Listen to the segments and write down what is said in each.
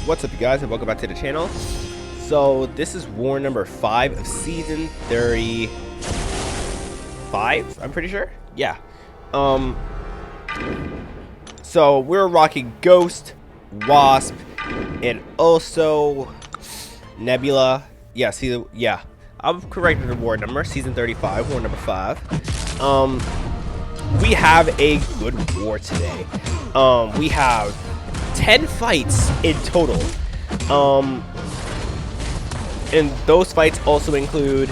What's up, you guys, and welcome back to the channel. So this is war number 5 of season 35, I'm pretty sure. Yeah. So we're rocking Ghost, Wasp, and also Nebula. Yeah, yeah, I'm correct with the war number. Season 35, war number 5. We have a good war today. We have 10 fights in total. And those fights also include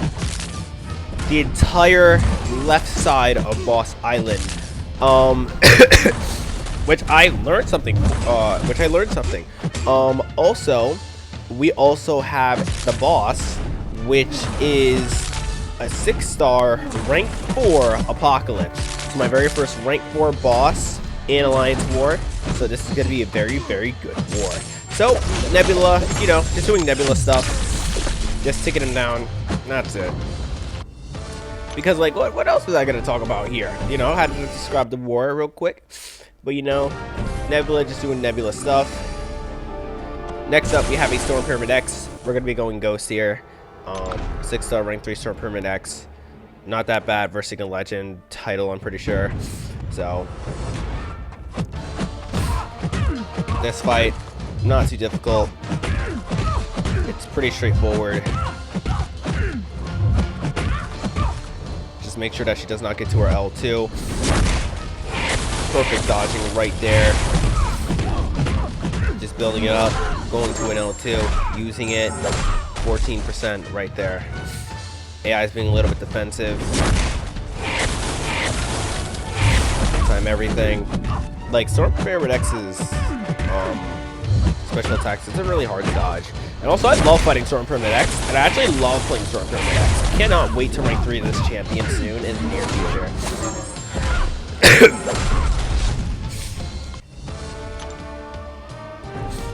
the entire left side of Boss Island. Which I learned something. Also, we also have the boss, which is a 6-star rank 4 Apocalypse. It's my very first rank 4 boss in Alliance War. So this is going to be a very, very good war. So, Nebula, you know, just doing Nebula stuff. Just taking him down. That's it. Because, like, what else was I going to talk about here? You know, I had to describe the war real quick. But, you know, Nebula just doing Nebula stuff. Next up, we have a Storm Pyramid X. We're going to be going Ghost here. 6-star rank 3 Storm Pyramid X. Not that bad versus a Legend title, I'm pretty sure. So this fight, not too difficult. It's pretty straightforward. Just make sure that she does not get to her L2. Perfect dodging right there. Just building it up, going to an L2, using it. 14% right there. AI is being a little bit defensive. Time everything. Like, Storm Pyramid X's special attacks, it's really hard to dodge. And also, I love fighting Storm Pyramid X, and I actually love playing Storm Pyramid X. I cannot wait to rank 3 this champion soon in the near future.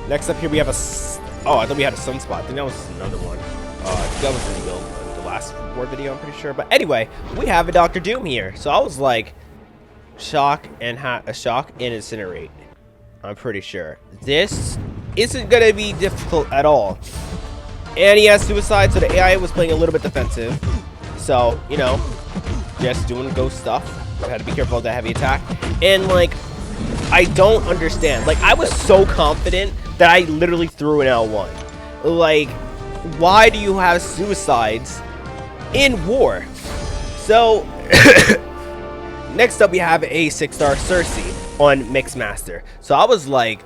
Next up here, we have a... Oh, I thought we had a Sunspot. I think that was another one. I think that was in the last war video, I'm pretty sure. But anyway, we have a Dr. Doom here. So I was like, shock and incinerate. I'm pretty sure. This isn't going to be difficult at all. And he has suicide, so the AI was playing a little bit defensive. So, you know, just doing ghost stuff. I had to be careful of that heavy attack. And, like, I don't understand. Like, I was so confident that I literally threw an L1. Like, why do you have suicides in war? So, next up we have a 6-star Cersei on Mixmaster. So I was like,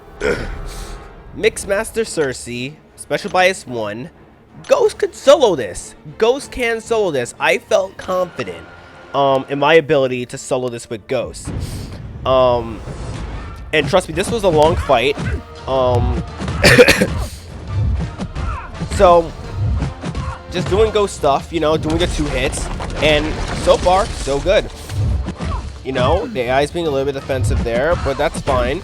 Mixmaster Cersei, Special Bias 1, Ghost could solo this. Ghost can solo this. I felt confident in my ability to solo this with Ghost. And trust me, this was a long fight. So, just doing Ghost stuff, you know, doing the 2 hits, and so far, so good. You know, the AI is being a little bit defensive there, but that's fine.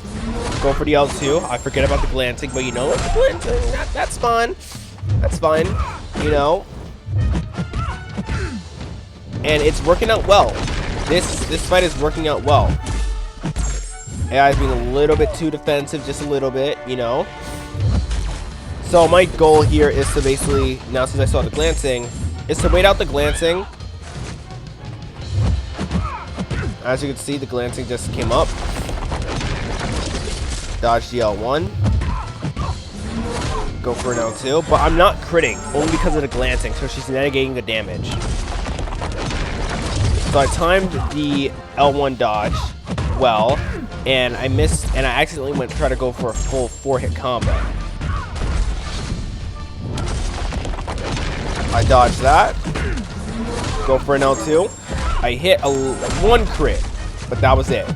Go for the L2. I forget about the glancing, but you know what? The glancing, that's fine. That's fine, you know. And it's working out well. This fight is working out well. AI is being a little bit too defensive, just a little bit, you know. So my goal here is to basically, now since I saw the glancing, is to wait out the glancing. As you can see, the glancing just came up. Dodge the L1. Go for an L2, but I'm not critting, only because of the glancing, so she's negating the damage. So I timed the L1 dodge well, and I missed, and I accidentally went to try to go for a full 4-hit combo. I dodged that. Go for an L2. I hit a 1 crit, but that was it.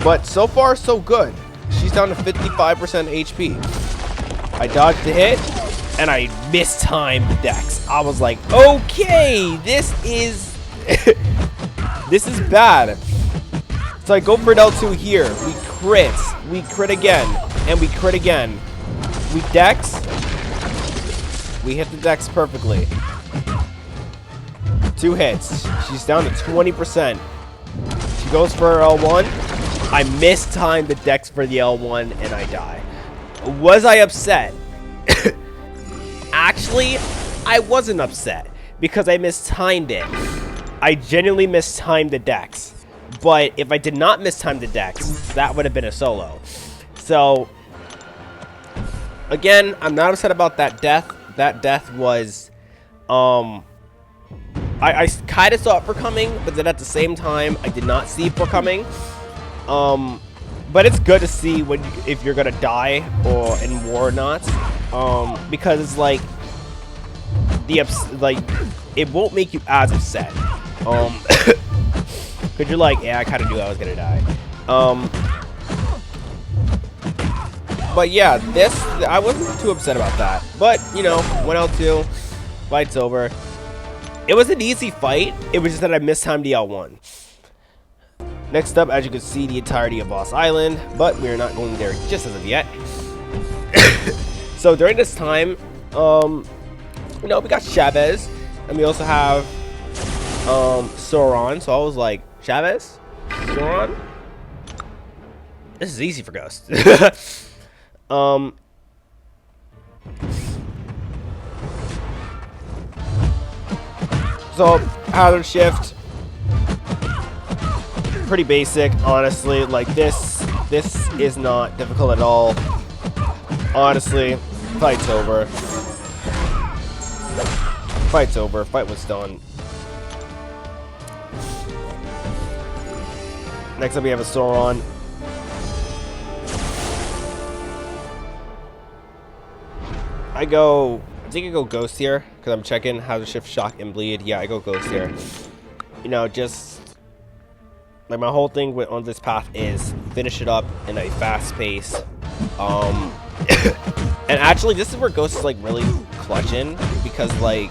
But so far, so good. She's down to 55% HP. I dodged the hit, and I mistimed the Dex. I was like, okay, this is this is bad. So I go for an L2 here. We crit. We crit again. And we crit again. We Dex. We hit the Dex perfectly. 2 hits. She's down to 20%. She goes for her L1. I mistimed the Dex for the L1 and I die. Was I upset? Actually, I wasn't upset because I mistimed it. I genuinely mistimed the Dex. But if I did not mistime the Dex, that would have been a solo. So, again, I'm not upset about that death. That death was, I kind of saw it for coming, but then at the same time, I did not see it for coming. But it's good to see when if you're gonna die or in war or not, because it's like it won't make you as upset. Cause you're like, yeah, I kind of knew I was gonna die. But yeah, I wasn't too upset about that. But you know, 1L2, fight's over. It was an easy fight. It was just that I mistimed the L1. Next up, as you can see, the entirety of Boss Island, but we're not going there just as of yet. So during this time, you know, we got Chavez, and we also have Sauron. So I was like, Chavez, Sauron. This is easy for Ghost. So Hazard Shift, pretty basic, honestly. Like this is not difficult at all. Honestly, fight's over. Fight's over. Fight was done. Next up, we have a Sauron. I think I go Ghost here because I'm checking how to shift Shock and Bleed. Yeah, I go Ghost here. You know, just like my whole thing on this path is finish it up in a fast pace. And actually, this is where Ghost is like really clutching because like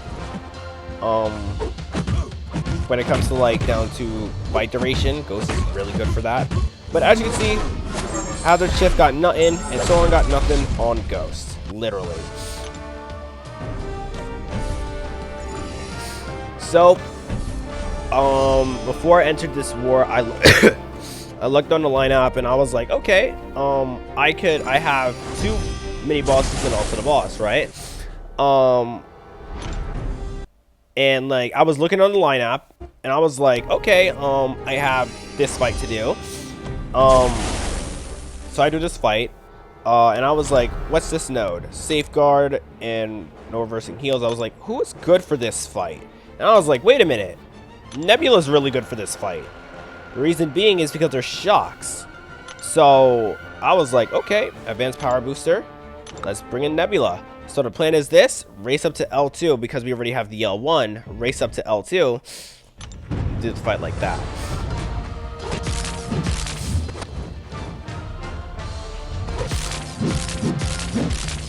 when it comes to like down to fight duration, Ghost is really good for that. But as you can see, Hazard Shift got nothing and Sauron got nothing on Ghost, literally. So, before I entered this war, I looked on the lineup and I was like, okay, I have 2 mini bosses and also the boss, right? And like I was looking on the lineup and I was like, okay, I have this fight to do. So I do this fight, and I was like, what's this node? Safeguard and no reversing heals. I was like, who is good for this fight? And I was like, wait a minute, Nebula's really good for this fight. The reason being is because there's shocks. So I was like, okay, advanced power booster, let's bring in Nebula. So the plan is this: race up to L2 because we already have the L1. Race up to L2, do the fight like that.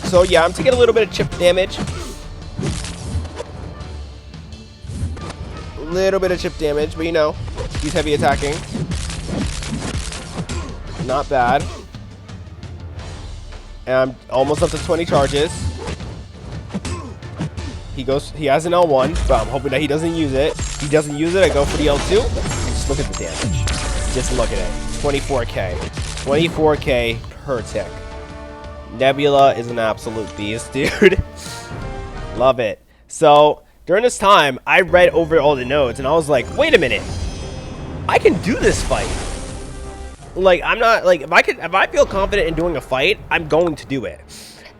So yeah, I'm taking a little bit of chip damage. Little bit of chip damage, but you know, he's heavy attacking. Not bad. And I'm almost up to 20 charges. He has an L1, but I'm hoping that he doesn't use it. If he doesn't use it, I go for the L2. And just look at the damage. Just look at it. 24k. 24k per tick. Nebula is an absolute beast, dude. Love it. So during this time, I read over all the nodes, and I was like, wait a minute. I can do this fight. Like, I'm not, like, if I feel confident in doing a fight, I'm going to do it.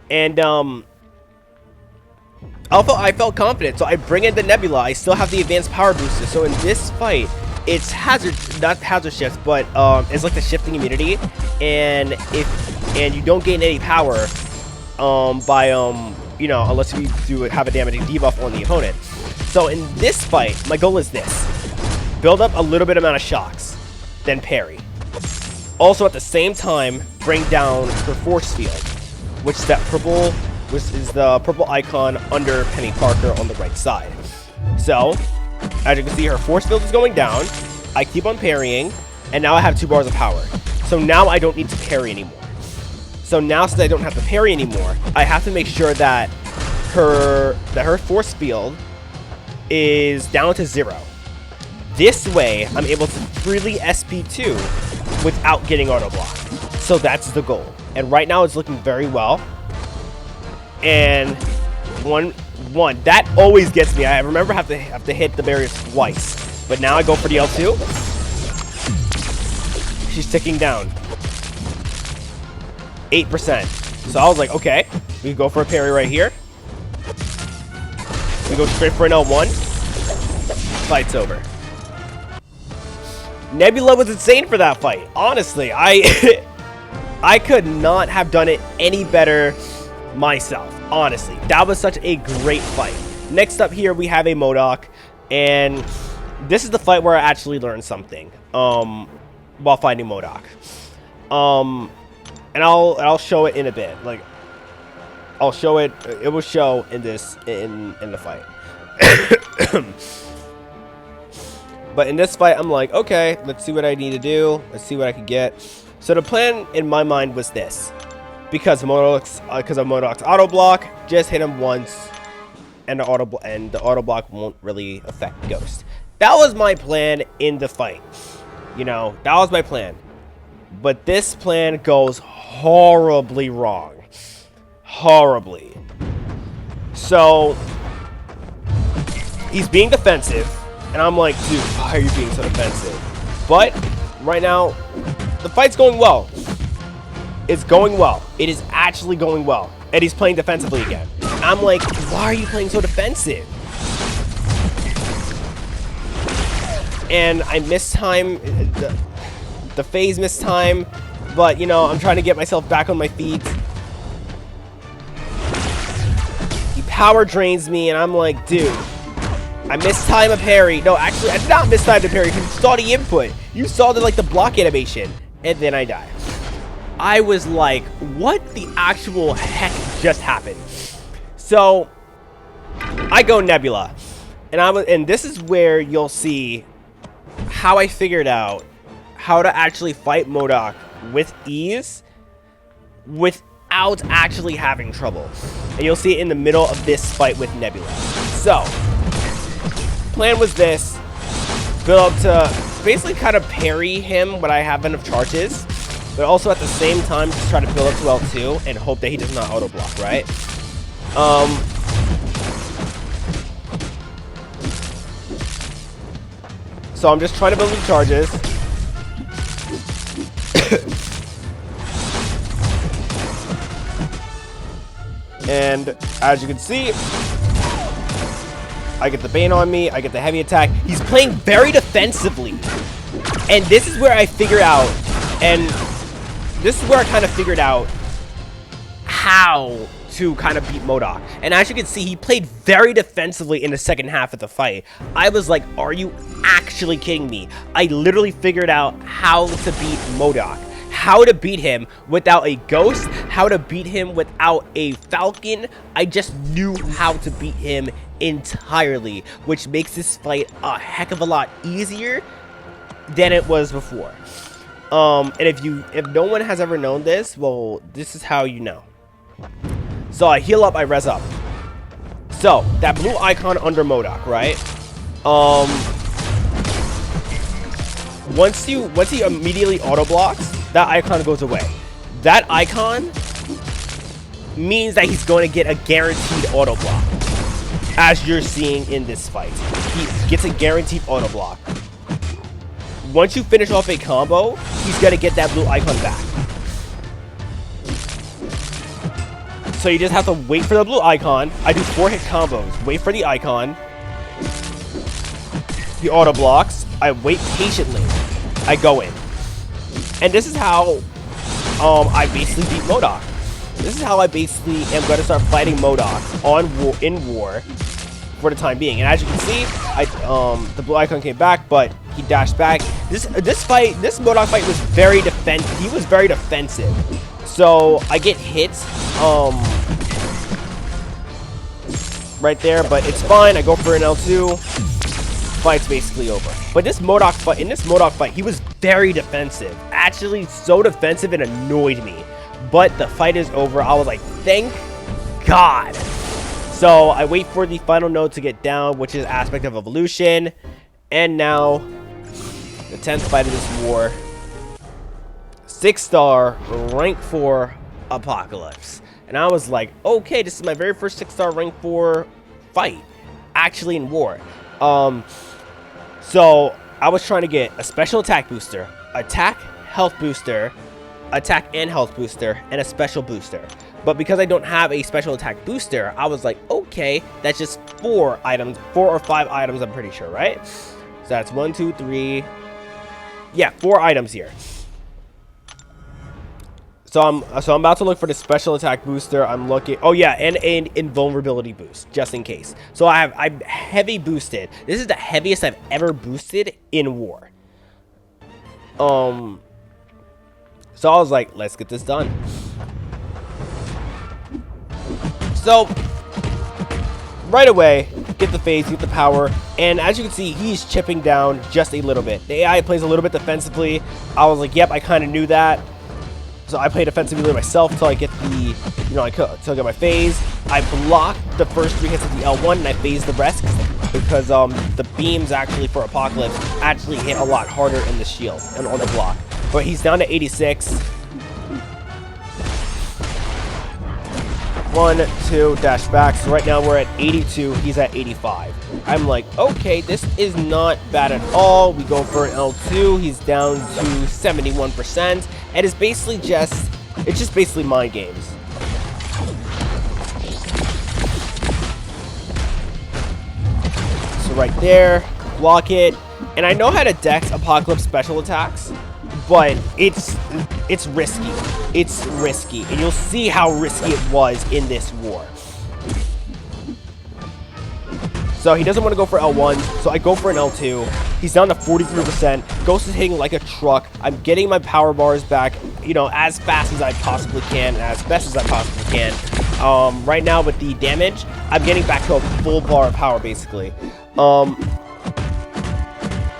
And, I felt confident, so I bring in the Nebula. I still have the advanced power booster. So in this fight, it's not hazard shift, but, it's like the shifting immunity. And and you don't gain any power, by, you know, unless you have a damaging debuff on the opponent. So in this fight, my goal is this: build up a little bit amount of shocks, then parry. Also at the same time, bring down her force field, which is the purple icon under Penny Parker on the right side. So, as you can see, her force field is going down. I keep on parrying, and now I have 2 bars of power. So now I don't need to parry anymore. So now, since I don't have to parry anymore, I have to make sure that her force field is down to 0. This way, I'm able to freely SP2 without getting auto block. So that's the goal. And right now it's looking very well. And one that always gets me. I remember have to hit the barriers twice. But now I go for the L2. She's ticking down. 8%. So I was like, okay, we go for a parry right here. We go straight for an L1. Fight's over. Nebula was insane for that fight. Honestly, I could not have done it any better myself. Honestly, that was such a great fight. Next up here, we have a MODOK, and this is the fight where I actually learned something while fighting MODOK. And I'll show it in a bit. Like, I'll show it. It will show in this in the fight. But in this fight, I'm like, okay, let's see what I need to do. Let's see what I can get. So the plan in my mind was this. Because of MODOK's auto block, just hit him once, and the auto block won't really affect Ghost. That was my plan in the fight. You know, that was my plan. But this plan goes horribly wrong. Horribly. So he's being defensive, and I'm like, dude, why are you being so defensive? But right now, the fight's going well. It's going well. It is actually going well. And he's playing defensively again. I'm like, why are you playing so defensive? And I missed time. The phase missed time. But, you know, I'm trying to get myself back on my feet. He power drains me, and I'm like, dude, I missed time a parry. No, actually, I did not miss time to parry because you saw the input. You saw the block animation. And then I die. I was like, what the actual heck just happened? So I go Nebula, and this is where you'll see how I figured out how to actually fight MODOK with ease without actually having trouble. And you'll see it in the middle of this fight with Nebula. So plan was this: build up to basically kind of parry him when I have enough charges. But also at the same time, just try to build up to L2 and hope that he does not auto block, right? So I'm just trying to build the charges. And as you can see, I get the Bane on me, I get the heavy attack. He's playing very defensively. And this is where I figure out, and this is where I kind of figured out how to kind of beat MODOK. And as you can see, he played very defensively in the second half of the fight. I was like, are you actually kidding me? I literally figured out how to beat MODOK. How to beat him without a Ghost. How to beat him without a Falcon. I just knew how to beat him entirely, which makes this fight a heck of a lot easier than it was before. And if no one has ever known this, well, this is how you know. So I heal up, I res up. So that blue icon under MODOK, right? Once he immediately auto blocks, that icon goes away. That icon means that he's going to get a guaranteed auto block, as you're seeing in this fight. He gets a guaranteed auto block. Once you finish off a combo, he's going to get that blue icon back. So you just have to wait for the blue icon. I do 4-hit combos. Wait for the icon. He auto blocks. I wait patiently. I go in. And this is how I basically beat MODOK. This is how I basically am going to start fighting MODOK in war for the time being. And as you can see, the blue icon came back, but he dashed back. This MODOK fight was very defensive. He was very defensive. So I get hit right there, but it's fine. I go for an L2. Fight's basically over. But in this MODOK fight, he was very defensive. Actually, so defensive it annoyed me. But the fight is over. I was like, thank God. So I wait for the final node to get down, which is Aspect of Evolution. And now, the 10th fight of this war. 6-star, rank 4, Apocalypse. And I was like, okay, this is my very first 6-star rank 4 fight, actually in war. So I was trying to get a special attack booster, attack health booster, attack and health booster, and a special booster. But because I don't have a special attack booster, I was like, okay, that's just 4 items, 4 or 5 items, I'm pretty sure, right? So that's 1, 2, 3. Yeah, 4 items here. So I'm about to look for the special attack booster. I'm looking. Oh yeah, and an invulnerability boost just in case. So I'm heavy boosted. This is the heaviest I've ever boosted in war. So I was like, let's get this done. So right away, get the phase, get the power, and as you can see, he's chipping down just a little bit. The AI plays a little bit defensively. I was like, yep, I kind of knew that. So I played defensively myself until I get the, until I get my phase. I blocked the first 3 hits of the L1 and I phased the rest because the beams actually for Apocalypse actually hit a lot harder in the shield and on the block. But he's down to 86. 1, 2, dash back. So right now we're at 82. He's at 85. I'm like, okay, this is not bad at all. We go for an L2. He's down to 71%. And it's basically just basically mind games. So right there, block it. And I know how to dex Apocalypse special attacks, but it's risky. It's risky. And you'll see how risky it was in this war. So he doesn't want to go for L1, so I go for an L2. He's down to 43%. Ghost is hitting like a truck. I'm getting my power bars back, as fast as I possibly can, and as best as I possibly can. Right now with the damage, I'm getting back to a full bar of power, basically. I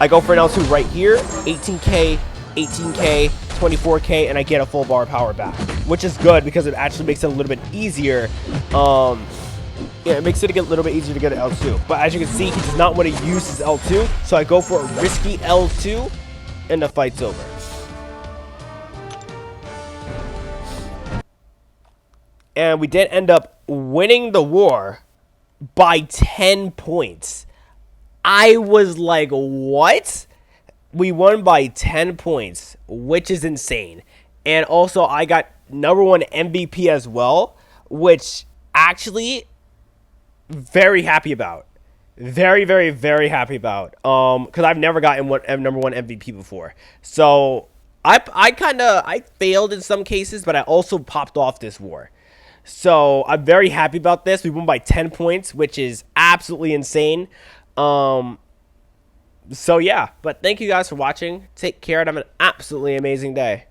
go for an L2 right here, 18k, 18k, 24k, and I get a full bar of power back, which is good because it actually makes it a little bit easier. Yeah, it makes it a little bit easier to get an L2. But as you can see, he does not want to use his L2. So I go for a risky L2, and the fight's over. And we did end up winning the war by 10 points. I was like, what? We won by 10 points, which is insane. And also, I got #1 MVP as well, which actually... very happy about. Very, very, very happy about. Because I've never gotten #1 MVP before. So I failed in some cases, but I also popped off this war. So I'm very happy about this. We won by 10 points, which is absolutely insane. So yeah, but thank you guys for watching. Take care and have an absolutely amazing day.